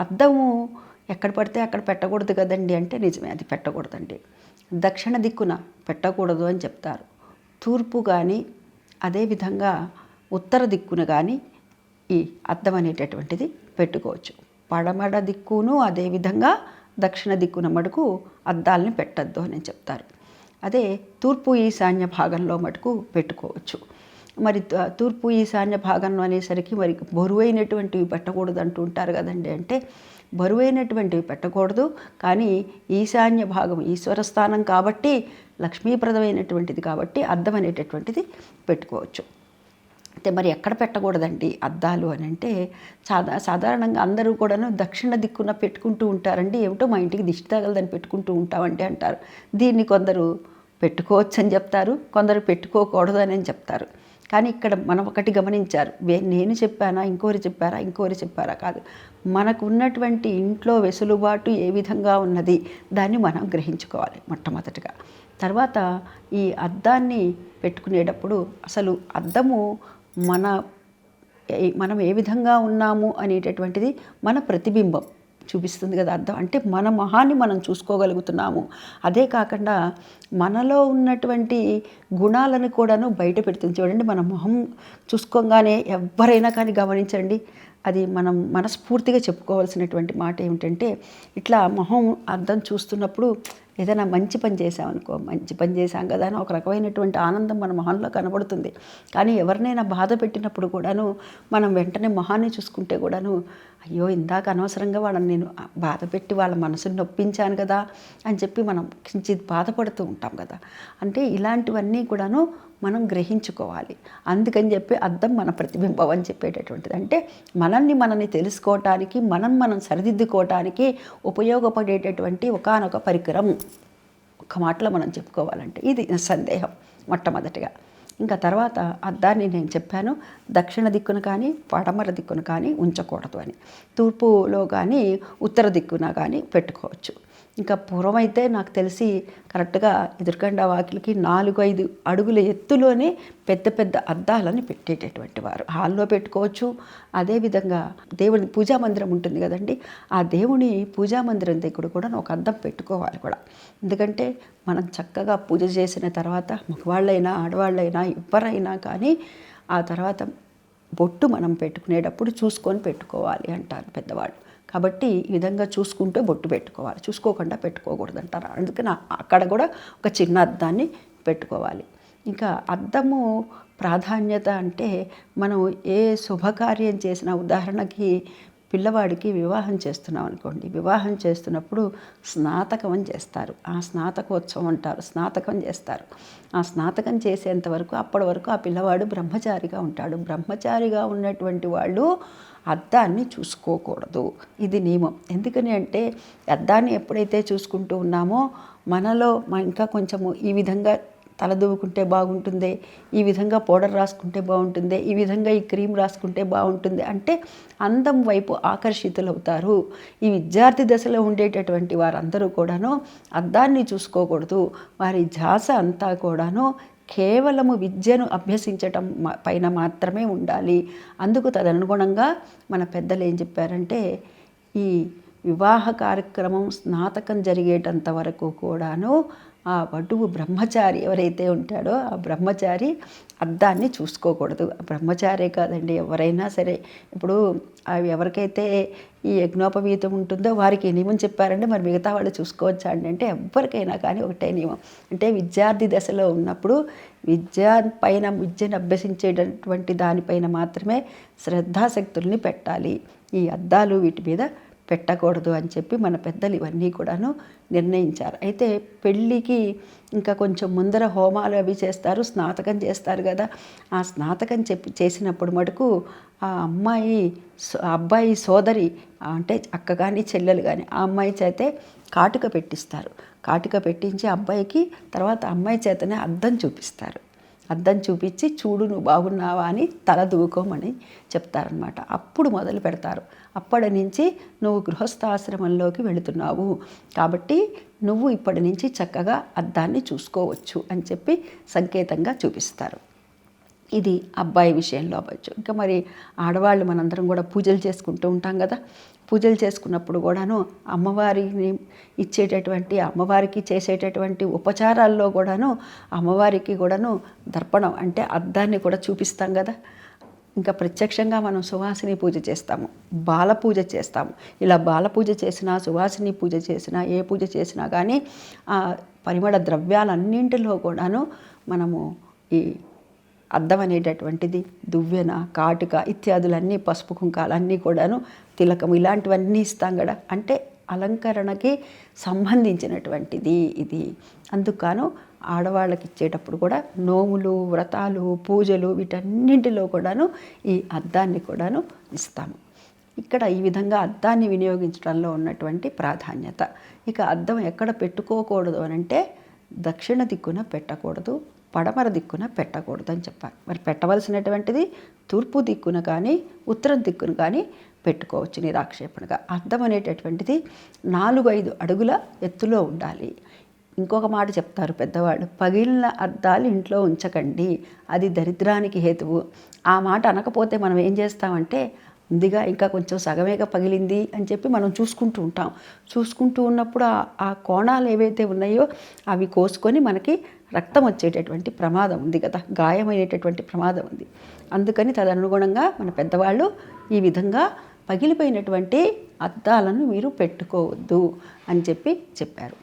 అద్దము ఎక్కడ పడితే అక్కడ పెట్టకూడదు కదండి అంటే నిజమే, అది పెట్టకూడదండి. దక్షిణ దిక్కున పెట్టకూడదు అని చెప్తారు. తూర్పు కానీ అదేవిధంగా ఉత్తర దిక్కున కానీ ఈ అద్దం అనేటటువంటిది పెట్టుకోవచ్చు. పడమర దిక్కును అదేవిధంగా దక్షిణ దిక్కున మటుకు అద్దాలని పెట్టద్దు అని చెప్తారు. అదే తూర్పు ఈశాన్య భాగంలో మటుకు పెట్టుకోవచ్చు. మరి తూర్పు ఈశాన్య భాగంలో అనేసరికి మరి బరువైనటువంటివి పెట్టకూడదు అంటూ ఉంటారు కదండి. అంటే బరువైనటువంటివి పెట్టకూడదు, కానీ ఈశాన్య భాగం ఈశ్వర స్థానం కాబట్టి, లక్ష్మీప్రదమైనటువంటిది కాబట్టి అద్దం అనేటటువంటిది పెట్టుకోవచ్చు. అయితే మరి ఎక్కడ పెట్టకూడదండి అద్దాలు అని అంటే, సాధారణంగా అందరూ కూడాను దక్షిణ దిక్కున పెట్టుకుంటూ ఉంటారండి. ఏమిటో మా ఇంటికి దిష్టి తగలదని పెట్టుకుంటూ ఉంటామంటే అంటారు. దీన్ని కొందరు పెట్టుకోవచ్చు అని చెప్తారు, కొందరు పెట్టుకోకూడదు అని చెప్తారు. కానీ ఇక్కడ మనం ఒకటి గమనించారు, నేను చెప్పానా ఇంకోరు చెప్పారా కాదు. మనకు ఉన్నటువంటి ఇంట్లో వెసులుబాటు ఏ విధంగా ఉన్నది దాన్ని మనం గ్రహించుకోవాలి మొట్టమొదటిగా. తర్వాత ఈ అద్దాన్ని పెట్టుకునేటప్పుడు అసలు అద్దము మనం ఏ విధంగా ఉన్నాము అనేటటువంటిది మన ప్రతిబింబం చూపిస్తుంది కదా అద్దం. అంటే మన మొహాన్ని మనం చూసుకోగలుగుతున్నాము. అదే కాకుండా మనలో ఉన్నటువంటి గుణాలను కూడాను బయట పెడుతుంది. చూడండి, మన మొహం చూసుకోగానే ఎవరైనా కానీ గమనించండి, అది మనం మనస్ఫూర్తిగా చెప్పుకోవాల్సినటువంటి మాట ఏమిటంటే, ఇట్లా మొహం అద్దం చూస్తున్నప్పుడు ఏదైనా మంచి పని చేసామనుకో, మంచి పని చేశాం కదా అని ఒక రకమైనటువంటి ఆనందం మన మొహంలో కనబడుతుంది. కానీ ఎవరినైనా బాధ పెట్టినప్పుడు కూడాను మనం వెంటనే మొహాన్ని చూసుకుంటే కూడాను, అయ్యో ఇందాక అనవసరంగా వాళ్ళని నేను బాధ పెట్టి వాళ్ళ మనసుని నొప్పించాను కదా అని చెప్పి మనం కించిత్ బాధపడుతూ ఉంటాం కదా. అంటే ఇలాంటివన్నీ కూడాను మనం గ్రహించుకోవాలి. అందుకని చెప్పి అద్దం మన ప్రతిబింబం అని చెప్పేటటువంటిది. అంటే మనల్ని తెలుసుకోవటానికి, మనం సరిదిద్దుకోవటానికి ఉపయోగపడేటటువంటి ఒకానొక పరికరం. ఒక మాటలో మనం చెప్పుకోవాలంటే ఇది సందేహం మొట్టమొదటిగా. ఇంకా తర్వాత అద్దాన్ని నేను చెప్పాను, దక్షిణ దిక్కున కానీ పడమర దిక్కున కానీ ఉంచకూడదు అని. తూర్పులో కానీ ఉత్తర దిక్కున కానీ పెట్టుకోవచ్చు. ఇంకా పూర్వమైతే నాకు తెలిసి కరెక్ట్గా ఎదురుగండా వాకిలికి 4-5 అడుగుల ఎత్తులోనే పెద్ద పెద్ద అద్దాలని పెట్టేటటువంటి వారు. హాల్లో పెట్టుకోవచ్చు. అదేవిధంగా దేవుని పూజా మందిరం ఉంటుంది కదండి, ఆ దేవుని పూజా మందిరం దగ్గర కూడా ఒక అద్దం పెట్టుకోవాలి కూడా. ఎందుకంటే మనం చక్కగా పూజ చేసిన తర్వాత మగవాళ్ళైనా ఆడవాళ్ళైనా ఎవరైనా కానీ ఆ తర్వాత బొట్టు మనం పెట్టుకునేటప్పుడు చూసుకొని పెట్టుకోవాలి అంటారు పెద్దవాళ్ళు. కాబట్టి ఈ విధంగా చూసుకుంటూ బొట్టు పెట్టుకోవాలి, చూసుకోకుండా పెట్టుకోకూడదు అంటారు. అందుకని అక్కడ కూడా ఒక చిన్న అద్దాన్ని పెట్టుకోవాలి. ఇంకా అద్దము ప్రాధాన్యత అంటే, మనం ఏ శుభకార్యం చేసినా, ఉదాహరణకి పిల్లవాడికి వివాహం చేస్తున్నాం అనుకోండి, వివాహం చేస్తున్నప్పుడు స్నాతకం అని చేస్తారు. ఆ స్నాతకోత్సవం అంటారు, స్నాతకం చేస్తారు. ఆ స్నాతకం చేసేంత వరకు, అప్పటి వరకు ఆ పిల్లవాడు బ్రహ్మచారిగా ఉంటాడు. బ్రహ్మచారిగా ఉన్నటువంటి వాళ్ళు అద్దాన్ని చూసుకోకూడదు, ఇది నియమం. ఎందుకని అంటే అద్దాన్ని ఎప్పుడైతే చూసుకుంటూ ఉన్నామో మనలో ఇంకా కొంచెము ఈ విధంగా తల దువ్వుకుంటే బాగుంటుంది, ఈ విధంగా పౌడర్ రాసుకుంటే బాగుంటుంది, ఈ విధంగా ఈ క్రీమ్ రాసుకుంటే బాగుంటుంది అంటే అందం వైపు ఆకర్షితులవుతారు. ఈ విద్యార్థి దశలో ఉండేటటువంటి వారందరూ కూడాను అద్దాన్ని చూసుకోకూడదు. వారి ధ్యాస అంతా కూడాను కేవలము విద్యను అభ్యసించటం పైన మాత్రమే ఉండాలి. అందుకు తదనుగుణంగా మన పెద్దలు ఏం చెప్పారంటే, ఈ వివాహ కార్యక్రమం స్నాతకం జరిగేటంత వరకు కూడాను ఆ వధువు బ్రహ్మచారి ఎవరైతే ఉంటాడో ఆ బ్రహ్మచారి అద్దాన్ని చూసుకోకూడదు. బ్రహ్మచారే కాదండి, ఎవరైనా సరే. ఇప్పుడు అవి ఎవరికైతే ఈ యజ్ఞోపవీతం ఉంటుందో వారికి నియమం చెప్పారంటే మరి మిగతా వాళ్ళు చూసుకోవచ్చా అండి అంటే ఎవరికైనా కానీ ఒకటే నియమం. అంటే విద్యార్థి దశలో ఉన్నప్పుడు విద్యను అభ్యసించేటటువంటి దానిపైన మాత్రమే శ్రద్ధాశక్తుల్ని పెట్టాలి. ఈ అద్దాలు వీటి మీద పెట్టకూడదు అని చెప్పి మన పెద్దలు ఇవన్నీ కూడాను నిర్ణయించారు. అయితే పెళ్ళికి ఇంకా కొంచెం ముందర హోమాలు అవి చేస్తారు, స్నాతకం చేస్తారు కదా. ఆ స్నాతకం చేసినప్పుడు మటుకు ఆ అబ్బాయి సోదరి అంటే అక్క కానీ చెల్లెలు కానీ ఆ అమ్మాయి చేతే కాటుక పెట్టిస్తారు. కాటుక పెట్టించి అబ్బాయికి, తర్వాత అమ్మాయి చేతనే అద్దం చూపిస్తారు. అద్దం చూపించి చూడు నువ్వు బాగున్నావా అని తల దూకోమని చెప్తారనమాట. అప్పుడు మొదలు పెడతారు. అప్పటి నుంచి నువ్వు గృహస్థాశ్రమంలోకి వెళుతున్నావు కాబట్టి నువ్వు ఇప్పటి నుంచి చక్కగా అద్దాన్ని చూసుకోవచ్చు అని చెప్పి సంకేతంగా చూపిస్తారు. ఇది అబ్బాయి విషయంలో అవ్వచ్చు. ఇంకా మరి ఆడవాళ్ళు మనందరం కూడా పూజలు చేసుకుంటూ ఉంటాం కదా. పూజలు చేసుకున్నప్పుడు కూడాను అమ్మవారిని అమ్మవారికి చేసేటటువంటి ఉపచారాల్లో కూడాను అమ్మవారికి కూడాను దర్పణం అంటే అద్దాన్ని కూడా చూపిస్తాం కదా. ఇంకా ప్రత్యక్షంగా మనం సువాసిని పూజ చేస్తాము, బాల పూజ చేస్తాము. ఇలా బాల పూజ చేసినా, సువాసిని పూజ చేసినా, ఏ పూజ చేసినా కానీ ఆ పరిమళ ద్రవ్యాలన్నింటిలో కూడాను మనము ఈ అద్దం అనేటటువంటిది, దువ్వెన, కాటుక ఇత్యాదులన్నీ, పసుపు కుంకాలన్నీ కూడాను, తిలకము ఇలాంటివన్నీ ఇస్తాం కదా. అంటే అలంకరణకి సంబంధించినటువంటిది ఇది. అందుకను ఆడవాళ్ళకి ఇచ్చేటప్పుడు కూడా నోములు, వ్రతాలు, పూజలు వీటన్నింటిలో కూడాను ఈ అద్దాన్ని కూడాను ఇస్తాము. ఇక్కడ ఈ విధంగా అద్దాన్ని వినియోగించడంలో ఉన్నటువంటి ప్రాధాన్యత. ఇక అద్దం ఎక్కడ పెట్టుకోకూడదు అనంటే దక్షిణ దిక్కున పెట్టకూడదు, పడమర దిక్కున పెట్టకూడదు అని చెప్పారు. మరి పెట్టవలసినటువంటిది తూర్పు దిక్కున కానీ ఉత్తరం దిక్కున కానీ పెట్టుకోవచ్చు నిరాక్షేపణగా. అద్దం అనేటటువంటిది 4-5 అడుగుల ఎత్తులో ఉండాలి. ఇంకొక మాట చెప్తారు పెద్దవాళ్ళు, పగిలిన అద్దాలు ఇంట్లో ఉంచకండి, అది దరిద్రానికి హేతువు. ఆ మాట అనకపోతే మనం ఏం చేస్తామంటే ముందుగా ఇంకా కొంచెం సగమేగా పగిలింది అని చెప్పి మనం చూసుకుంటూ ఉంటాం. చూసుకుంటూ ఉన్నప్పుడు ఆ కోణాలు ఏవైతే ఉన్నాయో అవి కోసుకొని మనకి రక్తం వచ్చేటటువంటి ప్రమాదం ఉంది కదా, గాయమయ్యేటటువంటి ప్రమాదం ఉంది. అందుకని తదనుగుణంగా మన పెద్దవాళ్ళు ఈ విధంగా పగిలిపోయినటువంటి అద్దాలను మీరు పెట్టుకోవద్దు అని చెప్పారు.